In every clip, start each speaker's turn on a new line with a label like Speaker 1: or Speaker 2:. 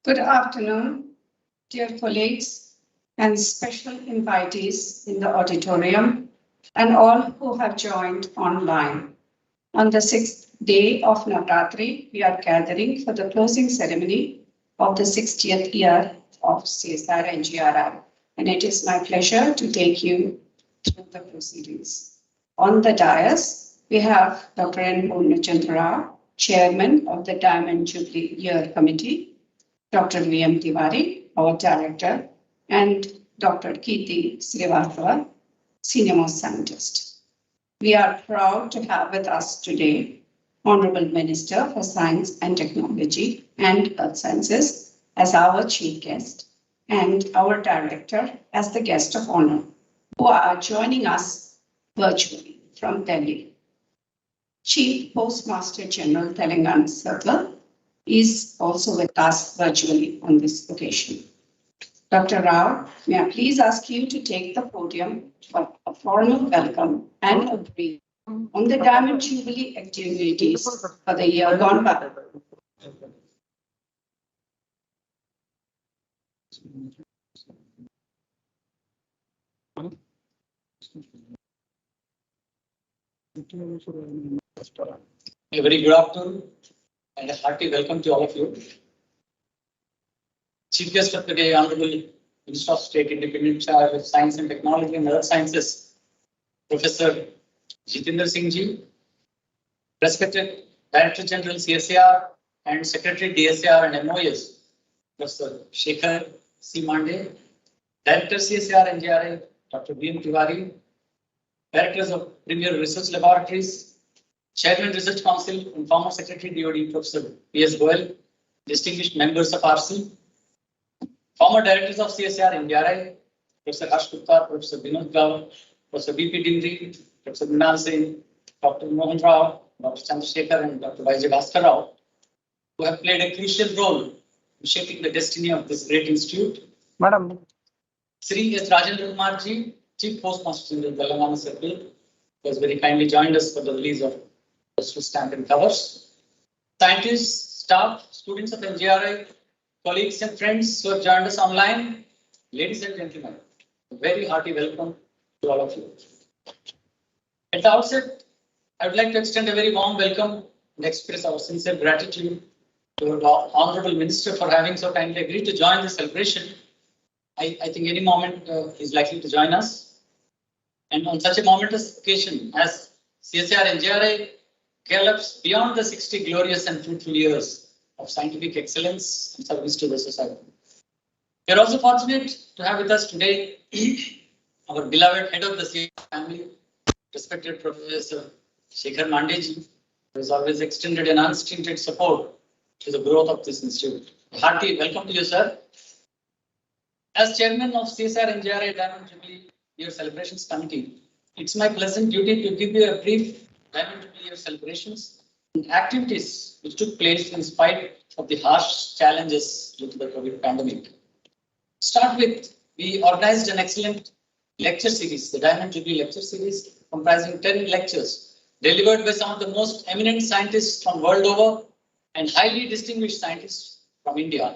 Speaker 1: Good afternoon, dear colleagues and special invitees in the auditorium and all who have joined online. On the 6th day of Navratri, we are gathering for the closing ceremony of the 60th year of CSIR-NGRI, and it is my pleasure to take you through the proceedings. On the dais, we have Dr. N. Purnachandra Rao, Chairman of the Diamond Jubilee Year Committee, Dr. V.M. Tiwari, our Director, and Dr. Kirti Srivastava, Senior Most Scientist. We are proud to have with us today Honorable Minister for Science and Technology and Earth Sciences as our chief guest, and our Director as the guest of honor, who are joining us virtually from Delhi. Chief Postmaster General Telangana Circle is also with us virtually on this occasion. Dr. Rao, may I please ask you to take the podium for a formal welcome and a brief on the Diamond Jubilee activities for the year gone by.
Speaker 2: A very good afternoon and a hearty welcome to all of you. Chief guest of the day, Honorable Minister of State, Independent Charge of Science and Technology and Earth Sciences, Professor Jitendra Singh Ji, respected Director General CSIR and Secretary DSIR and MOS, Professor Shekhar C. Mande, Director CSIR NGRI, Dr. V.M. Tiwari, Directors of Premier Research Laboratories, Chairman Research Council and former Secretary DOD Professor P.S. Goel, distinguished members of RC, former Directors of CSIR NGRI, Professor Harsh Gupta, Professor Vinod Gaur, Professor B.P. Dingri, Professor Mrinal Singh, Dr. Mohan Rao, Dr. Chandrasekhar and Dr. Y.J. Bhaskar Rao, who have played a crucial role in shaping the destiny of this great institute.
Speaker 3: Madam.
Speaker 2: Sri S. Rajendra Kumar Ji, Chief Postmaster General Telangana Circle, who has very kindly joined us for the release of postal stamp and covers. Scientists, staff, students of NGRI, colleagues and friends who have joined us online, ladies and gentlemen, a very hearty welcome to all of you. At the outset, I would like to extend a very warm welcome and express our sincere gratitude to our Honorable Minister for having so kindly agreed to join the celebration. I think any moment is likely to join us. And on such a momentous occasion as CSIR NGRI gallops beyond the 60 glorious and fruitful years of scientific excellence and service to the society. We are also fortunate to have with us today our beloved head of the CSIR family, respected Professor Shekhar Mandeji, who has always extended an unstinted support to the growth of this institute. A hearty welcome to you, sir. As chairman of CSIR NGRI Diamond Jubilee Year Celebrations Committee, it's my pleasant duty to give you a brief Diamond Jubilee Year celebrations and activities which took place in spite of the harsh challenges due to the COVID pandemic. To start with, we organized an excellent lecture series, the Diamond Jubilee Lecture Series, comprising 10 lectures delivered by some of the most eminent scientists from world over and highly distinguished scientists from India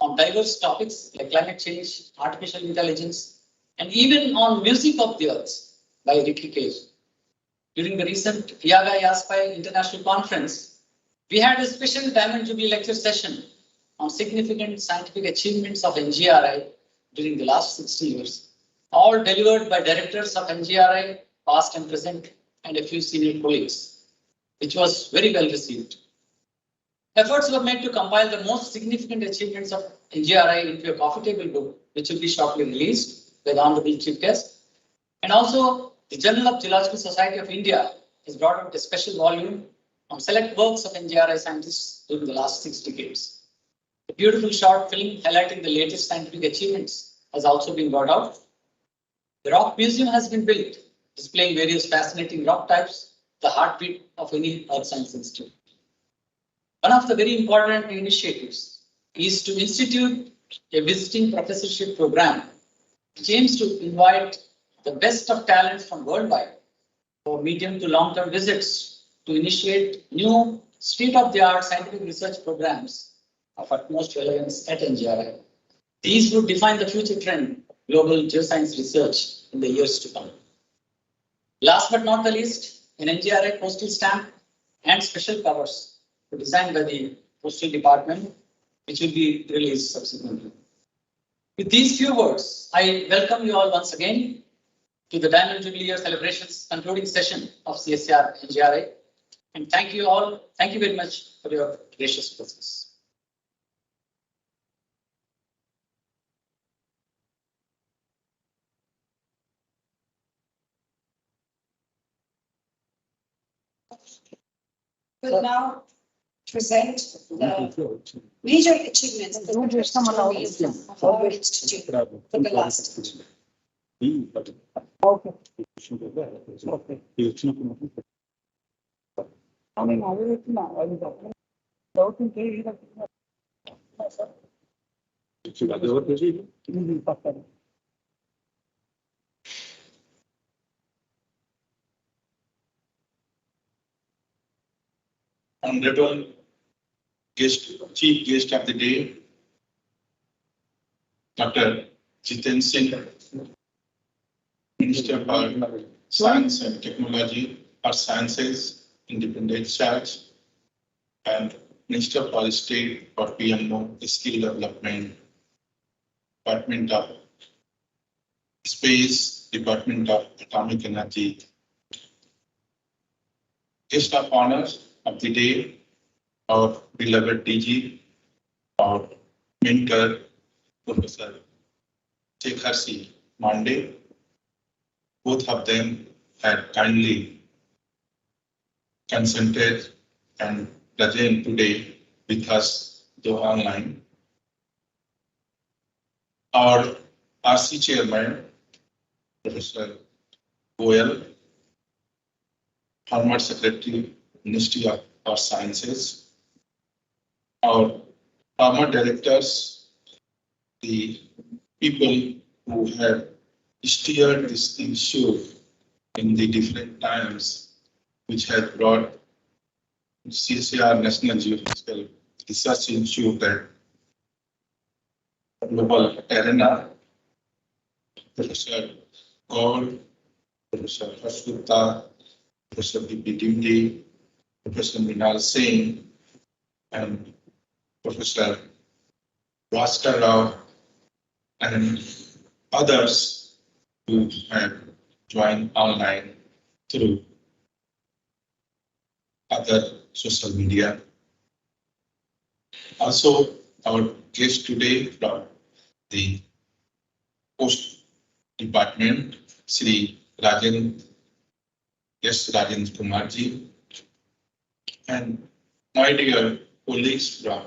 Speaker 2: on diverse topics like climate change, artificial intelligence, and even on music of the earth by Ricky Cage. During the recent Yaga Yaspai International Conference, we had a special Diamond Jubilee lecture session on significant scientific achievements of NGRI during the last 60 years, all delivered by directors of NGRI, past and present, and a few senior colleagues, which was very well received. Efforts were made to compile the most significant achievements of NGRI into a coffee table book, which will be shortly released by the Honorable Chief Guest. And also, the Journal of Geological Society of India has brought out a special volume on select works of NGRI scientists during the last 6 decades. A beautiful short film highlighting the latest scientific achievements has also been brought out. The Rock Museum has been built, displaying various fascinating rock types, the heartbeat of any earth science institute. One of the very important initiatives is to institute a visiting professorship program which aims to invite the best of talents from worldwide for medium to long-term visits to initiate new state-of-the-art scientific research programs of utmost relevance at NGRI. These would define the future trend of global geoscience research in the years to come. Last but not the least, an NGRI postal stamp and special covers were designed by the Postal Department, which will be released subsequently. With these few words, I welcome you all once again to the Diamond Jubilee Year celebrations concluding session of CSIR NGRI. And thank you all. Thank you very much for your gracious presence.
Speaker 1: Will now present the major achievements of our institute for the last.
Speaker 3: Honorable chief guest of the day, Dr. Jiten Singh, Minister for Science and Technology, Earth Sciences, Independent Research, and Minister for State for PMO, Skill Development, Department of Space, Department of Atomic Energy. Guest of honor of the day, our beloved DG, our mentor, Professor Shekhar C. Mande. Both of them had kindly consented and present today with us, though online. Our RC Chairman, Professor Goyal, former Secretary, Ministry of Earth Sciences, our former directors, the people who have steered this issue in the different times, which has brought CSIR-National Geological Research Institute at global arena, Professor Gaur, Professor Harshgupta, Professor B.P. Dimdi, Professor Minal Singh, and Professor Bhaskar Rao, and others who have joined online through other social media. Also, our guest today from the Post Department, Sri Rajan Kumarji, and my dear colleagues from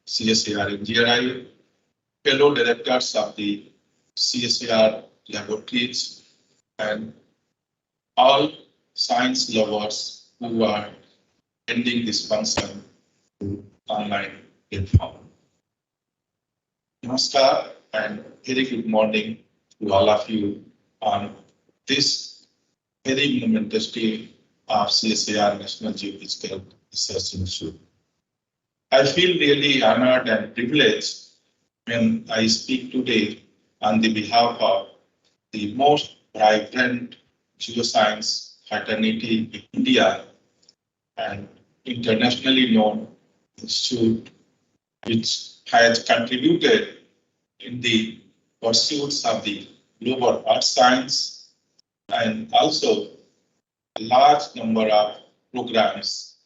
Speaker 3: CSIR NGRI, fellow directors of the CSIR laboratories, and all science lovers who are attending this function through online platform. Namaskar and very good morning to all of you on this very momentous day of CSIR-National Geological Research Institute. I feel really honored and privileged when I speak today on the behalf of the most vibrant geoscience fraternity in India and internationally known institute, which has contributed in the pursuits of the global earth science and also a large number of programs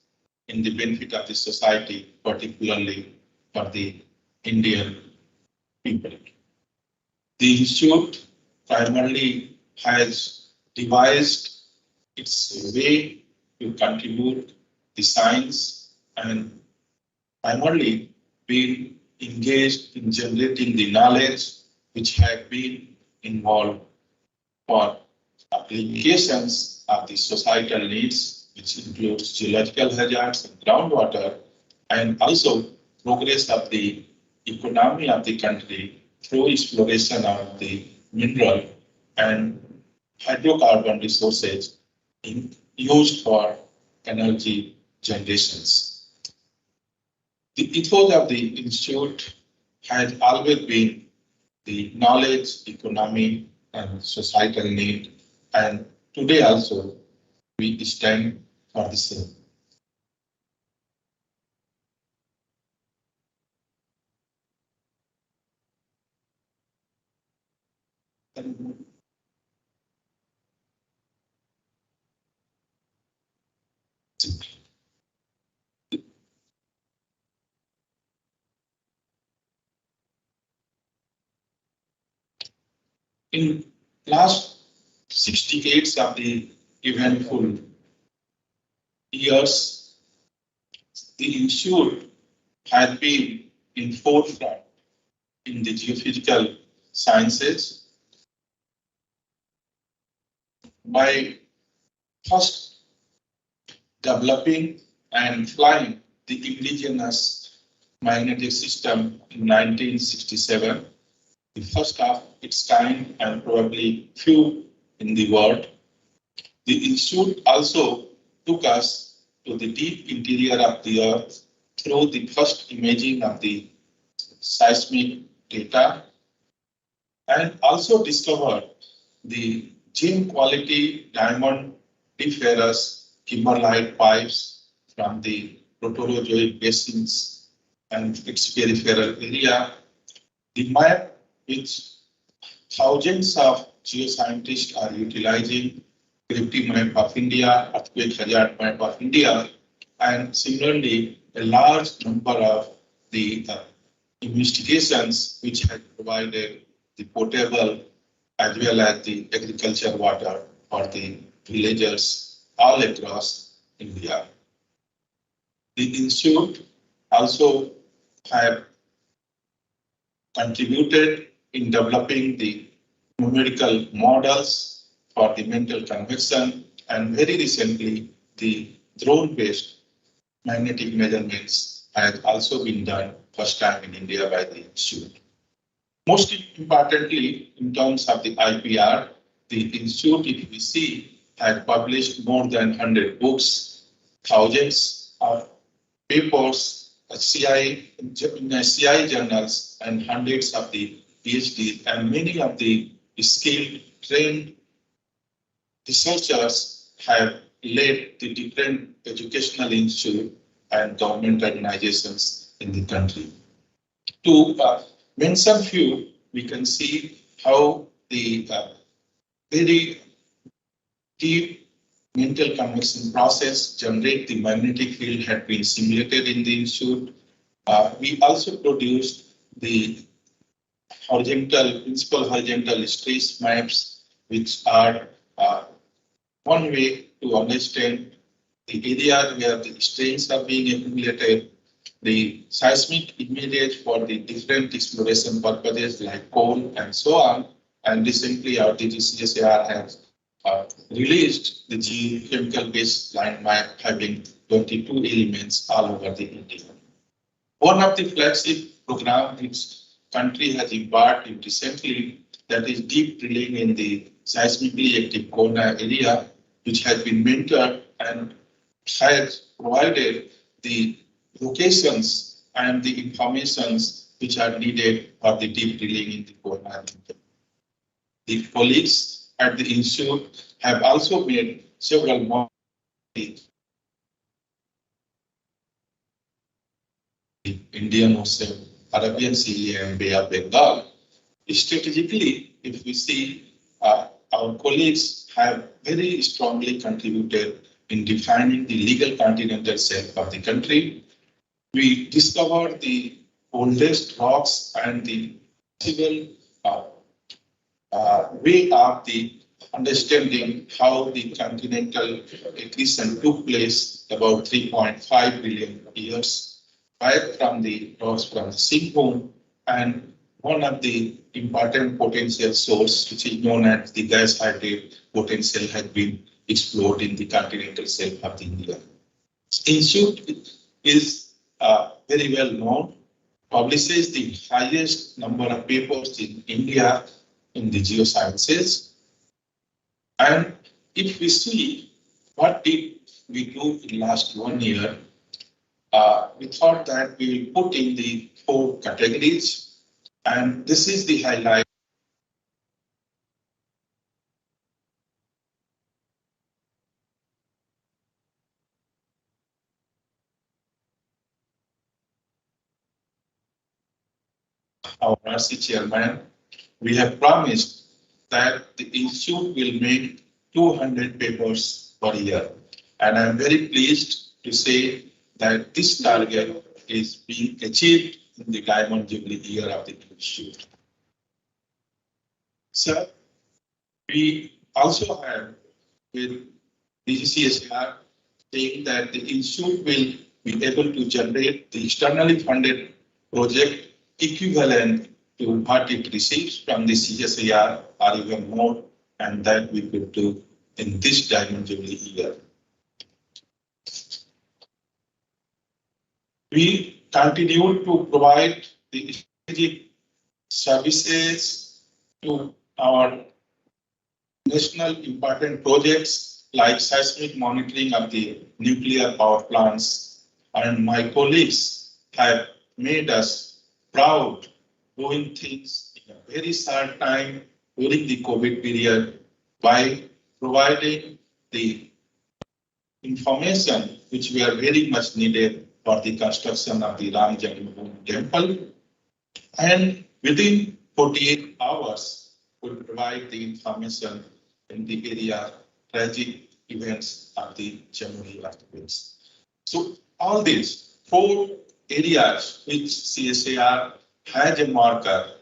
Speaker 3: in the benefit of the society, particularly for the Indian people. The institute primarily has devised its way to contribute the science and primarily been engaged in generating the knowledge which have been involved for applications of the societal needs, which includes geological hazards and groundwater, and also progress of the economy of the country through exploration of the mineral and hydrocarbon resources used for energy generations. The ethos of the institute has always been the knowledge, economy, and societal need, and today also we stand for the same. In last 6 decades of the eventful years, the institute has been in forefront in the geophysical sciences by first developing and flying the indigenous magnetic system in 1967, the first of its kind and probably few in the world. The institute also took us to the deep interior of the Earth through the first imaging of the seismic data and also discovered the gem quality diamond ferrous kimberlite pipes from the Proterozoic basins and its peripheral area. The map which thousands of geoscientists are utilizing, gravity map of India, earthquake hazard map of India, and similarly a large number of the investigations which have provided the potable as well as the agriculture water for the villagers all across India. The institute also have contributed in developing the numerical models for the mental convection, and very recently the drone-based magnetic measurements have also been done first time in India by the institute. Most importantly, in terms of the IPR, the institute, if we see, has published more than 100 books, thousands of papers, CI journals, and hundreds of the PhDs, and many of the skilled, trained researchers have led the different educational institutes and government organizations in the country. To mention few, we can see how the very deep mental convection process generate the magnetic field had been simulated in the institute. We also produced the principal horizontal stress maps, which are one way to understand the area where the strains are being accumulated, the seismic images for the different exploration purposes like coal and so on. And recently our CSIR has released the geochemical baseline map having 22 elements all over the India. One of the flagship programs which country has embarked in recently, that is deep drilling in the seismically active corner area, which has been mentored and has provided the locations and the informations which are needed for the deep drilling in the corner. The colleagues at the institute have also made several more Indian Ocean, Arabian Sea, and Bay of Bengal. Strategically, if we see, our colleagues have very strongly contributed in defining the legal continental shelf of the country. We discovered the oldest rocks and the possible way of the understanding how the continental accretion took place about 3.5 billion years back from the rocks from the Sinkhorn, and one of the important potential source, which is known as the gas hydrate potential, has been explored in the continental shelf of India. Institute is very well known, publishes the highest number of papers in India in the geosciences. And if we see what did we do in last 1 year, we thought that we will put in the 4 categories, and this is the highlight. Our RC chairman, we have promised that the institute will make 200 papers per year. And I'm very pleased to say that this target is being achieved in the Diamond Jubilee year of the institute. Sir, we also have with DGCSR saying that the institute will be able to generate the externally funded project equivalent to what it receives from the CSIR or even more, and that we could do in this Diamond Jubilee year. We continue to provide the strategic services to our national important projects like seismic monitoring of the nuclear power plants, and my colleagues have made us proud doing things in a very short time during the COVID period by providing the information which were very much needed for the construction of the Ram Janmabhoomi temple, and within 48 hours would provide the information in the area tragic events of the January earthquakes. So all these 4 areas which CSIR has a marker,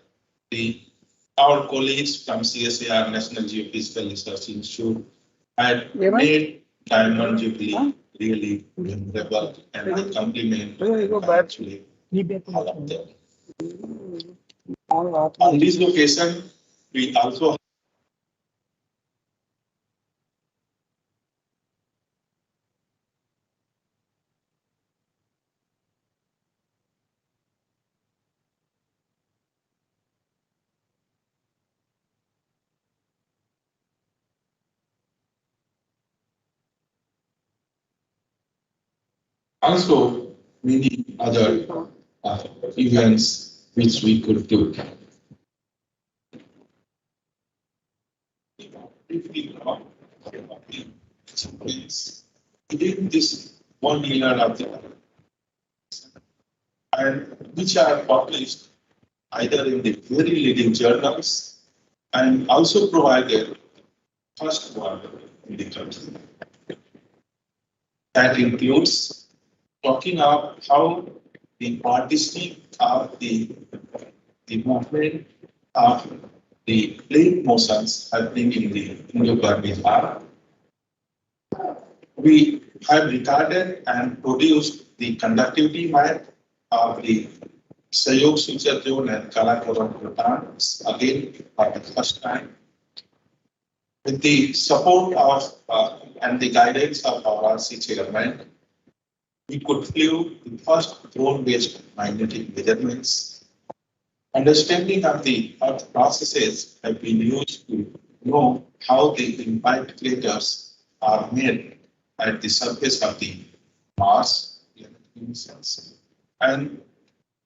Speaker 3: our colleagues from CSIR-National Geophysical Research Institute had made Diamond Jubilee really memorable, and the compliment actually all of them. On this location, we also many other events which we could do. Within this 1 year of the and which are published either in the very leading journals and also provided first one in the country. That includes talking about how the partitioning of the movement of the plate motions happening in the Indo-Burmese War. We have recorded and produced the conductivity map of the Sayog Suchar Zone and Karakoram Bhutans again for the first time. With the support of and the guidance of our RC chairman, we could flew the first drone-based magnetic measurements. Understanding of the earth processes have been used to know how the impact craters are made at the surface of the Mars. And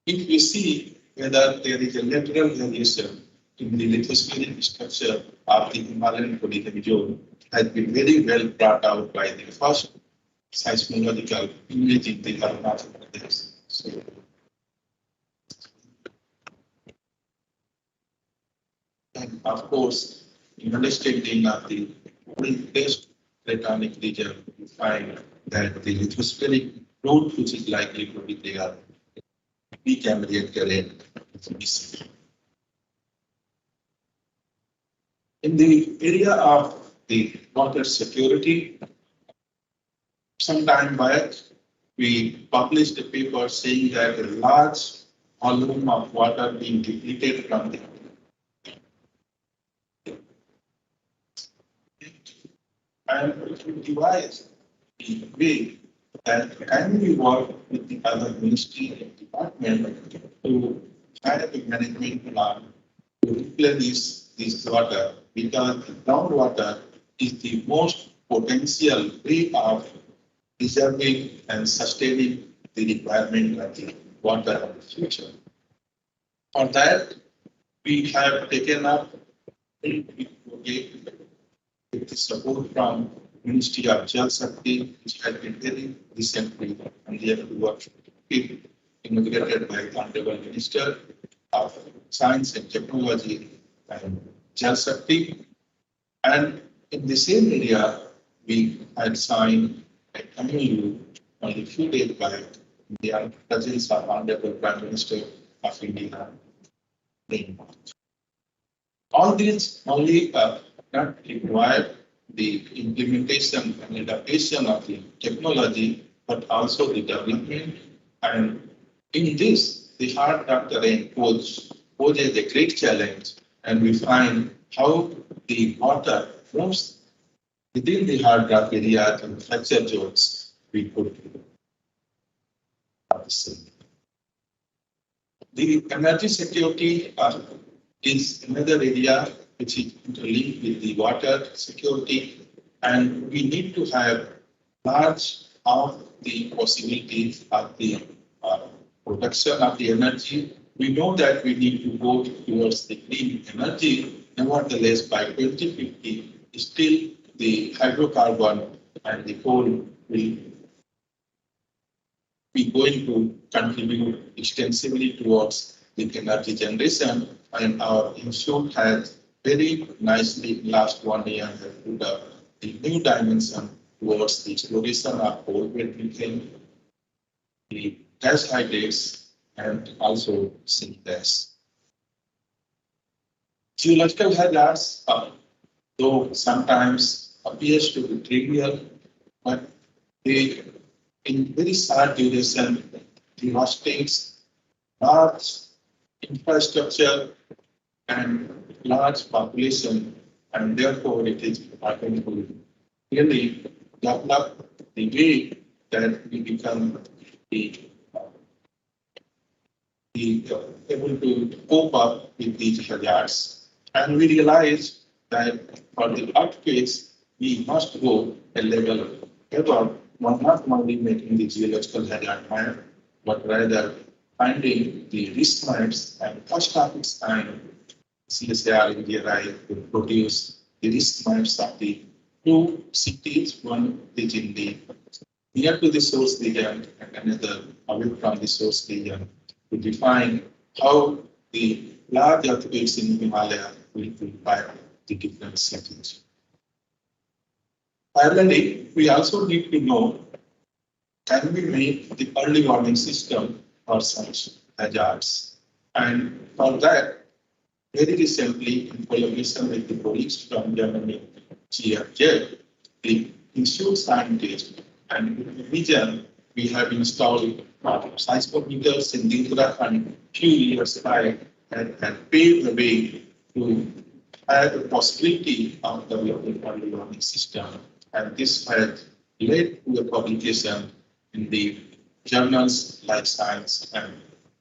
Speaker 3: if we see whether there is a lateral variation in the lithospheric structure of the Himalayan polygon zone, has been very well brought out by the first seismological imaging the Arunachal Pradesh. So, and of course, in understanding of the test tectonic region, we find that the lithospheric route which is likely to be there, Precambrian terrain is in the area of the water security. Some time back, we published a paper saying that a large volume of water being depleted from the and to devise the way that can we work with the other ministry and department to have a management plan to replenish this water, because the groundwater is the most potential way of preserving and sustaining the requirement of the water of the future. For that, we have taken up with the support from Ministry of Jal Shakti, which has been very recently and the work inaugurated by the Honorable Minister of Science and Technology and Jal Shakti. And in the same area, we had signed a MOU only a few days back in the presence of Honorable Prime Minister of India. All these only not require the implementation and adaptation of the technology, but also the development. And in this, the hard terrain poses a great challenge, and we find how the water flows within the hard rock areas and fracture zones we could see. The energy security is another area which is interlinked with the water security, and we need to have large of the possibilities of the production of the energy. We know that we need to go towards the clean energy. Nevertheless, by 2050, still the hydrocarbon and the coal will be going to contribute extensively towards the energy generation, and our institute has very nicely last 1 year put up the new dimension towards the exploration of coal methane, the gas hydrates, and also syngas. Geological hazards, though sometimes appears to be trivial, but they, in very short duration, devastates large infrastructure and large population, and therefore it is important to really develop the way that we become able to cope up with these hazards. And we realize that for the earthquakes, we must go a level above, not only making the geological hazard higher, but rather finding the risk maps, and first of its time, CSIR in GRI will produce the risk maps of the two cities. One is in the near to the source region and another away from the source region, to define how the large earthquakes in Himalaya will impact the different cities. Finally, we also need to know, can we make the early warning system for such hazards? And for that, very recently, in collaboration with the colleagues from Germany, GEOLOGICAL, the institute scientists and vision, we have installed seismometers in Uttarakhand few years back and paved the way to have the possibility of developing early warning system. And this has led to a publication in the journals like Science, and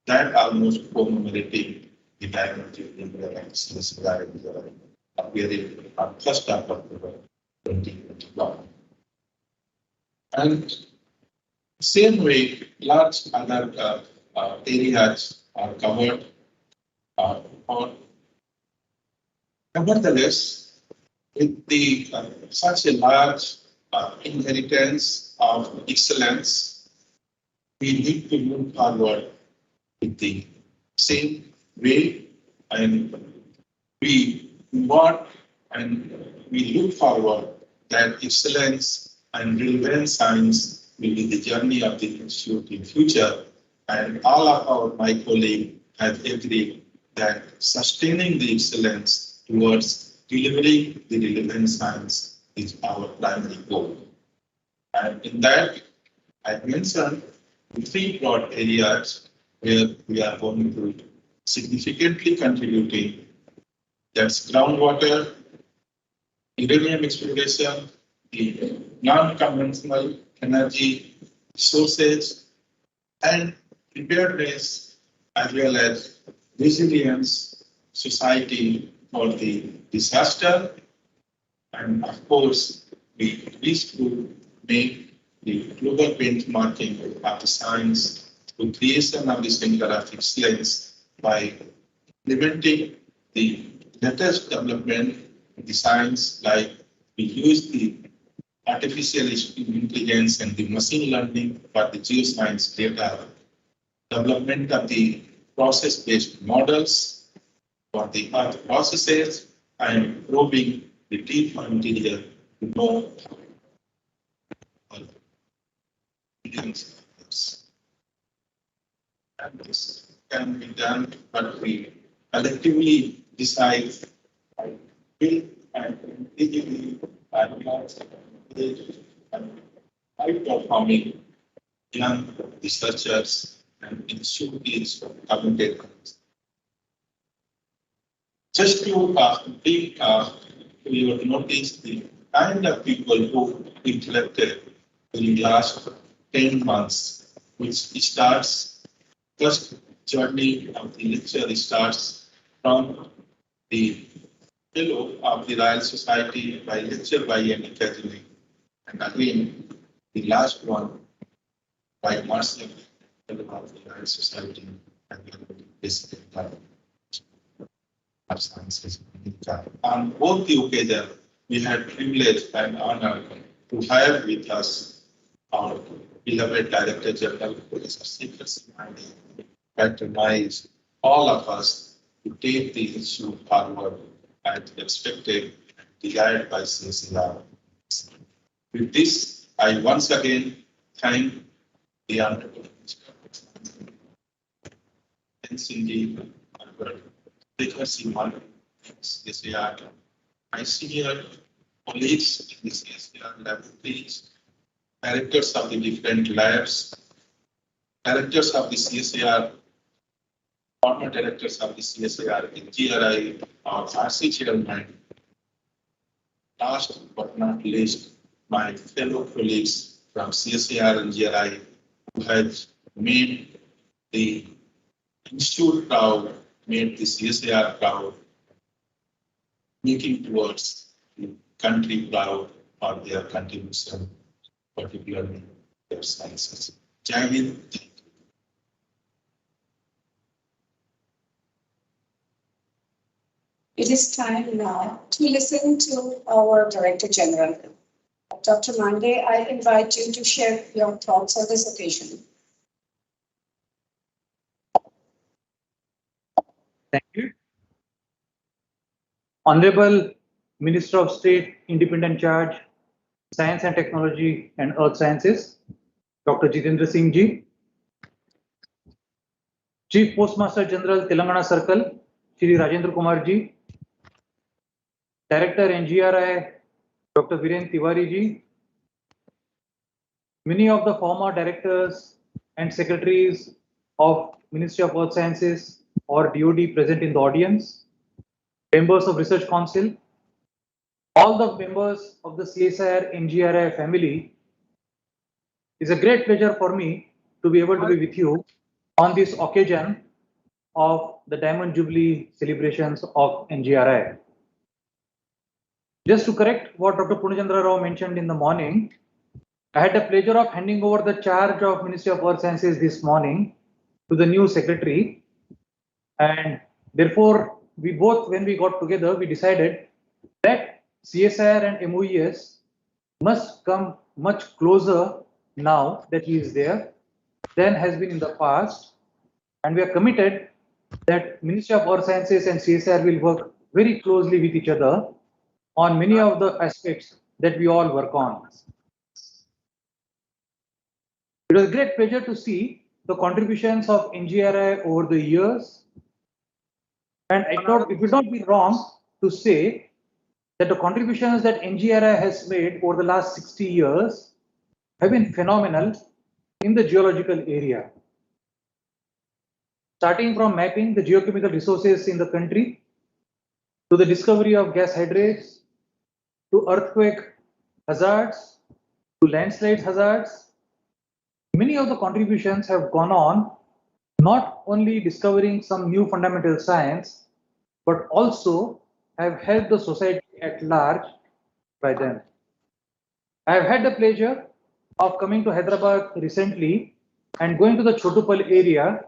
Speaker 3: that almost commemorating the diamond jubilee and CSIR appearing on 1st of October 2021. And same way, large other areas are covered. Nevertheless, with the such a large inheritance of excellence, we need to move forward with the same way, and we want and we look forward that excellence and relevant science will be the journey of the institute in future. And all of my colleagues have agreed that sustaining the excellence towards delivering the relevant science is our primary goal. And in that, I mentioned the three broad areas where we are going to significantly contributing. That's groundwater, uranium exploration, the non-conventional energy sources, and preparedness, as well as resilience society for the disaster. And of course, we wish to make the global benchmarking of the science to creation of the center of excellence by implementing the latest development in the science, like we use the artificial intelligence and the machine learning for the geoscience data, development of the process-based models for the earth processes, and probing the deep material to know billions of years. And this can be done, but we collectively decide by build and individually and high-performing young researchers and institutes committed. Just to bring your notice the kind of people who interacted in the last 10 months, which starts first journey of the lecture starts from the fellow of the Royal Society by lecture by an academic, and again the last one by Marcel, fellow of the Royal Society and basically of sciences. On both the occasions, we had privilege and honor to have with us our beloved Director General, Professor CSIR-National, patronize all of us to take the issue forward as expected and desired by CSIR. With this, I once again thank the Honorable Cindy, CSIR, my senior colleagues in the CSIR laboratories, directors of the different labs, directors of the CSIR, former directors of the CSIR, GRI, our RC chairman. Last but not least, my fellow colleagues from CSIR and GRI who have made the institute proud, made the CSIR proud, making towards the country proud for their contribution, particularly their sciences. Jai Hind.
Speaker 1: It is time now to listen to our Director General. Dr. Mande, I invite you to share your thoughts on this occasion.
Speaker 4: Thank you. Honorable Minister of State, Independent Charge, Science and Technology and Earth Sciences, Dr. Jitendra Singh Ji, Chief Postmaster General, Telangana Circle, Shri Rajendra Kumar Ji, Director NGRI, Dr. Viren Tiwari Ji, many of the former directors and secretaries of Ministry of Earth Sciences or DOD present in the audience, members of Research Council, all the members of the CSIR NGRI family. It's a great pleasure for me to be able to be with you on this occasion of the Diamond Jubilee celebrations of NGRI. Just to correct what Dr. Purnachandra Rao mentioned in the morning, I had the pleasure of handing over the charge of Ministry of Earth Sciences this morning to the new secretary, and therefore we both, when we got together, we decided that CSIR and MOES must come much closer now that he is there than has been in the past, and we are committed that Ministry of Earth Sciences and CSIR will work very closely with each other on many of the aspects that we all work on. It was a great pleasure to see the contributions of NGRI over the years, and I thought it would not be wrong to say that the contributions that NGRI has made over the last 60 years have been phenomenal in the geological area. Starting from mapping the geochemical resources in the country, to the discovery of gas hydrates, to earthquake hazards, to landslide hazards. Many of the contributions have gone on, not only discovering some new fundamental science, but also have helped the society at large by them. I have had the pleasure of coming to Hyderabad recently and going to the Chotupal area,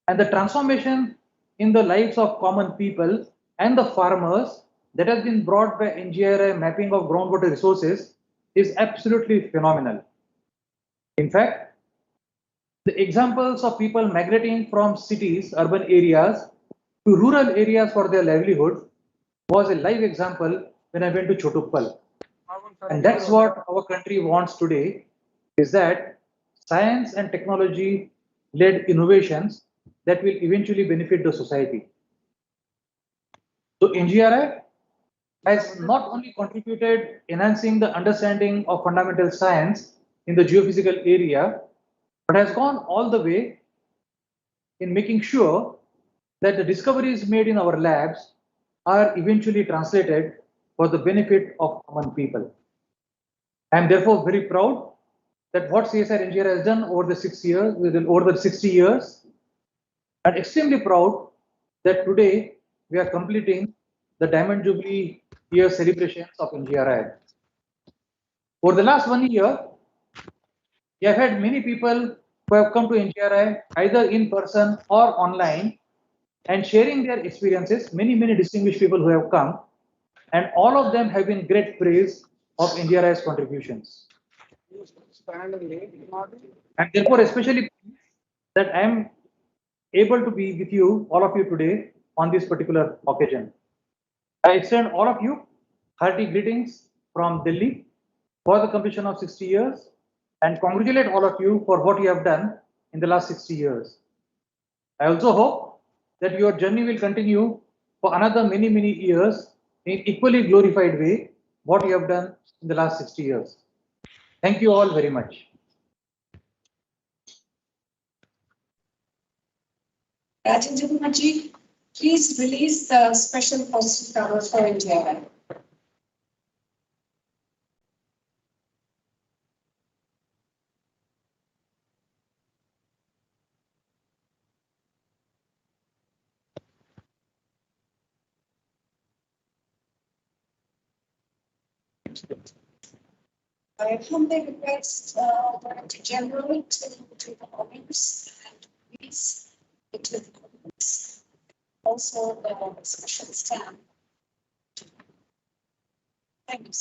Speaker 4: and the transformation in the lives of common people and the farmers that has been brought by NGRI mapping of groundwater resources is absolutely phenomenal. In fact, the examples of people migrating from cities, urban areas to rural areas for their livelihood was a live example when I went to Chotupal. And that's what our country wants today, is that science and technology led innovations that will eventually benefit the society. So NGRI has not only contributed enhancing the understanding of fundamental science in the geophysical area, but has gone all the way in making sure that the discoveries made in our labs are eventually translated for the benefit of common people. I am therefore very proud that what CSIR-NGRI has done over the 6 years, over the 60 years, and extremely proud that today we are completing the Diamond Jubilee year celebrations of NGRI. Over the last 1 year, we have had many people who have come to NGRI either in person or online and sharing their experiences, many distinguished people who have come, and all of them have been great praise of NGRI's contributions. And therefore, especially that I am able to be with you, all of you today on this particular occasion. I extend all of you hearty greetings from Delhi for the completion of 60 years and congratulate all of you for what you have done in the last 60 years. I also hope that your journey will continue for another many years in equally glorified way what you have done in the last 60 years. Thank you all very much.
Speaker 1: Rajendra Kumarji, please release the special positive cover for NGRI. I humbly request Director General to the audience and please to the audience. Also the special stamp. Thank you.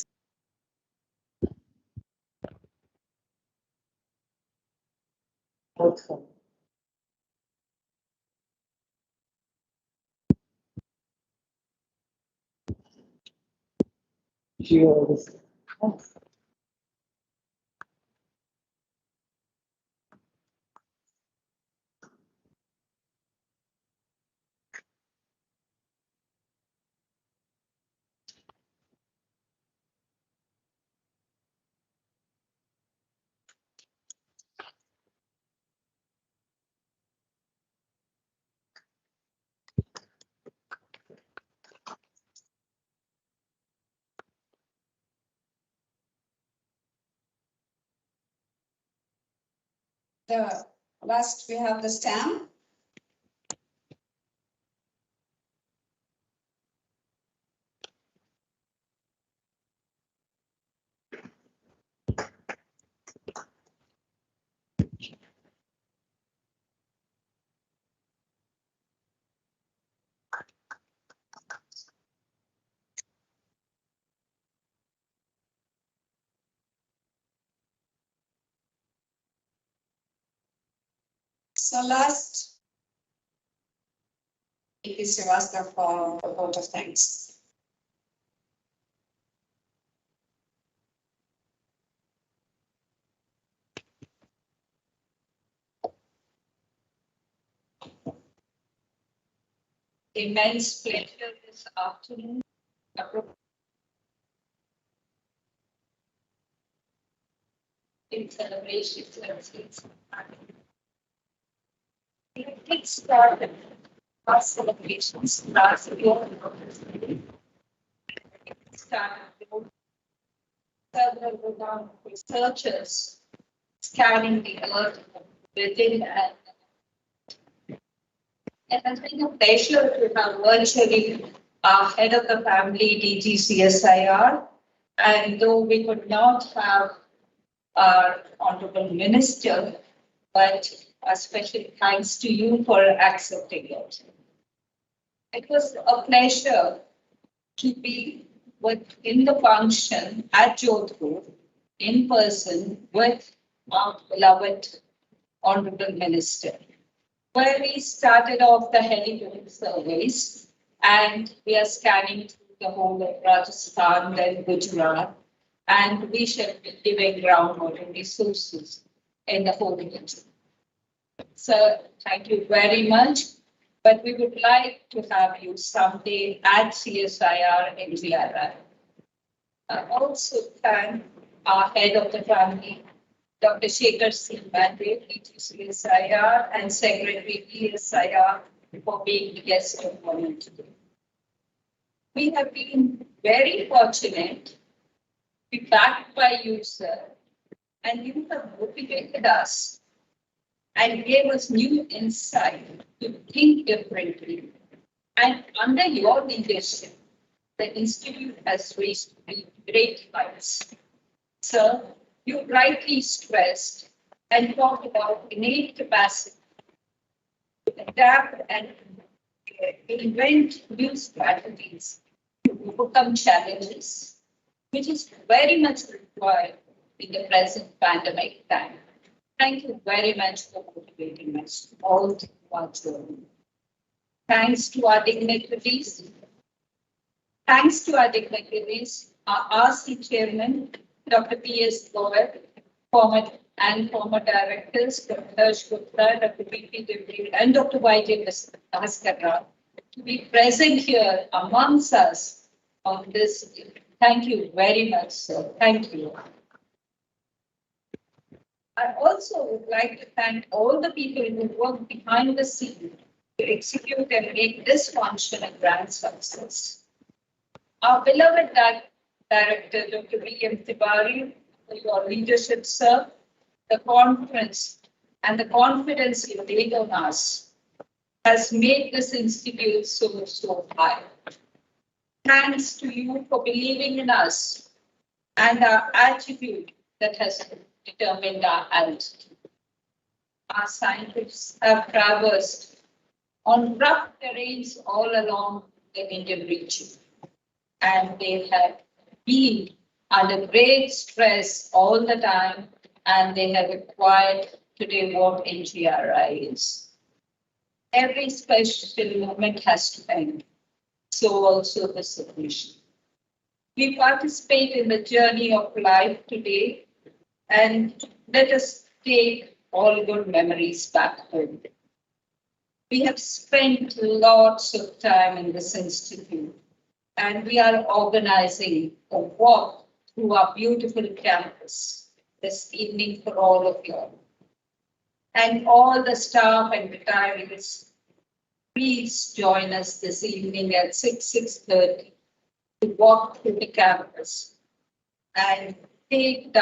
Speaker 1: Welcome. GEOLOGICAL. The last we have the stamp. So last, it is Srivastava for a vote of thanks. Immense pleasure this afternoon. In celebration, we did start our celebrations last year. Started several renowned researchers scanning the earth within and it's been a pleasure to have virtually our head of the family, DG CSIR, and though we could not have our Honorable Minister, but a special thanks to you for accepting it. It was a pleasure to be in the function at Jodhpur in person with our beloved Honorable Minister, where we started off the helicopter surveys and we are scanning through the whole of Rajasthan, then Gujarat, and we shall be giving groundwater resources in the whole region. So thank you very much. But we would like to have you someday at CSIR in GRI. I also thank our head of the family, Dr. Shekhar Singh Mandre, DG CSIR, and Secretary ESIR for being the guest of honor today. We have been very fortunate to be backed by you, sir, and you have motivated us and gave us new insight to think differently. And under your leadership, the Institute has reached great heights. Sir, you rightly stressed and talked about innate capacity to adapt and invent new strategies to overcome challenges, which is very much required in the present pandemic time. Thank you very much for motivating us all through our journey. Thanks to our dignitaries. Thanks to our dignitaries, our RC chairman, Dr. P.S. Goel, former directors, Dr. Harsh Gupta, Dr. B.P. Jubilee, and Dr. Y.J. Bhaskar Rao, to be present here amongst us on this. Thank you very much, sir. Thank you. I also would like to thank all the people who work behind the scenes to execute and make this function a grand success. Our beloved Director, Dr. V.M. Tiwari, for your leadership, sir, the conference and the confidence you laid on us has made this institute so high. Thanks to you for believing in us and our attitude that has determined our altitude. Our scientists have traversed on rough terrains all along the Indian region, and they have been under great stress all the time, and they have acquired today what NGRI is. Every special moment has to end, so also the solution. We participate in the journey of life today, and let us take all good memories back home. We have spent lots of time in this institute, and we are organizing a walk through our beautiful campus this evening for all of you. And all the staff and retirees, please join us this evening at 6:30 to walk through the campus and take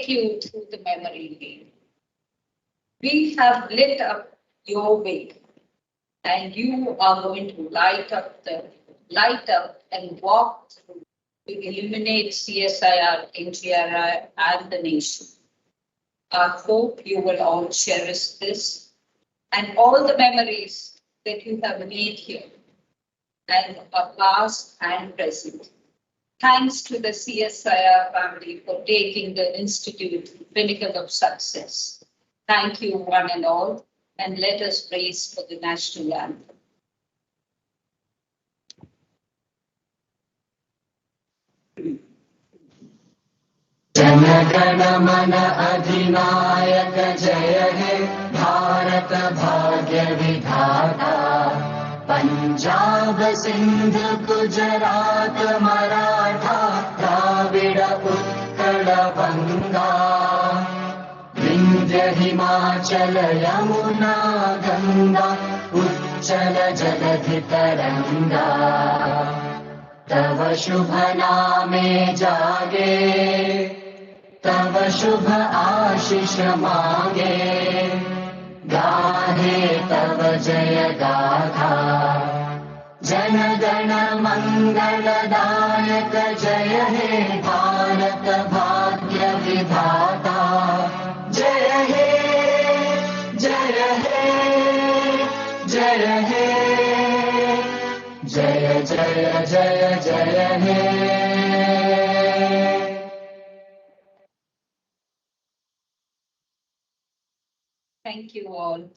Speaker 1: you through the memory lane. We have lit up your way, and you are going to light up and walk through to illuminate CSIR, NGRI, and the nation. I hope you will all cherish this and all the memories that you have made here, and are past and present. Thanks to the CSIR family for taking the Institute to the pinnacle of success. Thank you, one and all, and let us raise for the national anthem.
Speaker 5: जनगण मन अधिनायक जय हे भारत भाग्य विधाता पंजाब सिंध गुजरात मराठा द्राविड़ उत्कल बंगा विंध्य हिमाचल यमुना गंगा उच्चल जलधि तरंगा तव शुभ नामे जागे तव शुभ आशीष मांगे गाहे तव जय गाथा जनगण मंगलदायक जय हे भारत भाग्य विधाता जय हे जय हे जय हे जय जय जय जय हे।
Speaker 1: Thank you all.